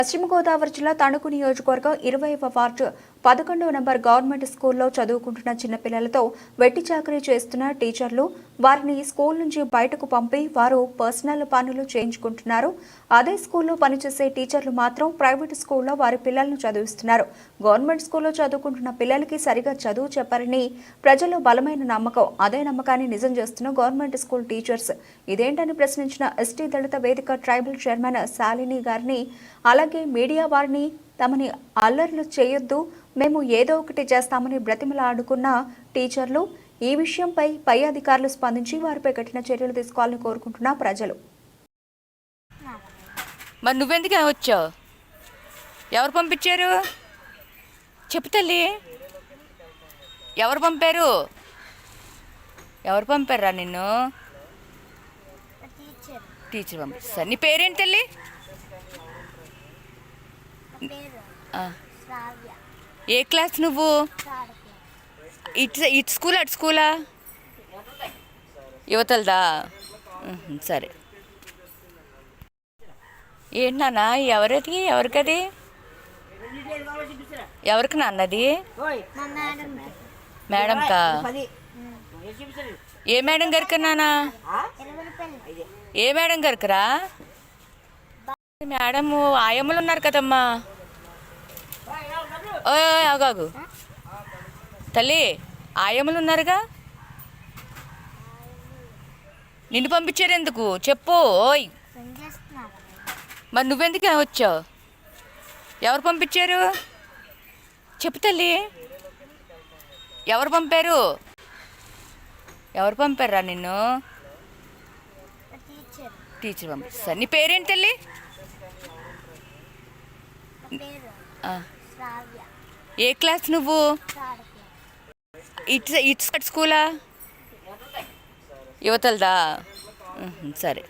పశ్చిమ గోదావరి జిల్లా తణుకు నియోజకవర్గం 20వ వార్డు 11వ నంబర్ గవర్నమెంట్ స్కూల్లో చదువుకుంటున్న చిన్నపిల్లలతో వెట్టి చాకరీ చేస్తున్న టీచర్లు వారిని స్కూల్ నుంచి బయటకు పంపి వారు పర్సనల్ పనులు చేయించుకుంటున్నారు. అదే స్కూల్లో పనిచేసే టీచర్లు మాత్రం ప్రైవేట్ స్కూల్లో వారి పిల్లలను చదివిస్తున్నారు. గవర్నమెంట్ స్కూల్లో చదువుకుంటున్న పిల్లలకి సరిగా చదువు చెప్పారని ప్రజల్లో బలమైన నమ్మకం. అదే నమ్మకాన్ని నిజం చేస్తున్న గవర్నమెంట్ స్కూల్ టీచర్స్ ఇదేంటని ప్రశ్నించిన ఎస్టీ దళిత వేదిక ట్రైబల్ చైర్మన్ శాలిని గారిని అలాగే మీడియా వారిని తమని అల్లర్లు చేయొద్దు, మేము ఏదో ఒకటి చేస్తామని బ్రతిమలాడుకున్న టీచర్లు ఈ విషయంపై పై అధికారులు స్పందించి వారిపై కఠిన చర్యలు తీసుకోవాలని కోరుకుంటున్న ప్రజలు. మరి నువ్వెందుకు వచ్చావు? ఎవరు పంపించారు చెప్పు తల్లి. ఎవరు పంపారు? ఎవరు పంపారా నిన్ను? టీచర్ పంపిస్తారు. నీ పేరేంటి తల్లి? ఏ క్లాస్ నువ్వు? ఇటు స్కూలా అటు స్కూలా? యువతలదా? సరే. ఏంటి నాన్న? ఎవరికది? ఎవరికి నాన్నది? మేడంకా? ఏ మేడం గారికి నాన్న? ఏ మేడం గారికిరా? మేడం ఆయమ్మలు ఉన్నారు కదమ్మా. ఆగాగు తల్లి, ఆయమ్మలు ఉన్నారుగా. నిన్ను పంపించారు ఎందుకు చెప్పు? ఓయ్ మరి నువ్వెందుకు వచ్చావు? ఎవరు పంపించారు చెప్పు తల్లి. ఎవరు పంపారు? ఎవరు పంపారా నిన్ను? టీచర్ పంపిస్తారు. నీ పేరేంటి తల్లి? ఏ క్లాస్ నువ్వు? ఇటు స్కూలా? యువతలదా? సరే.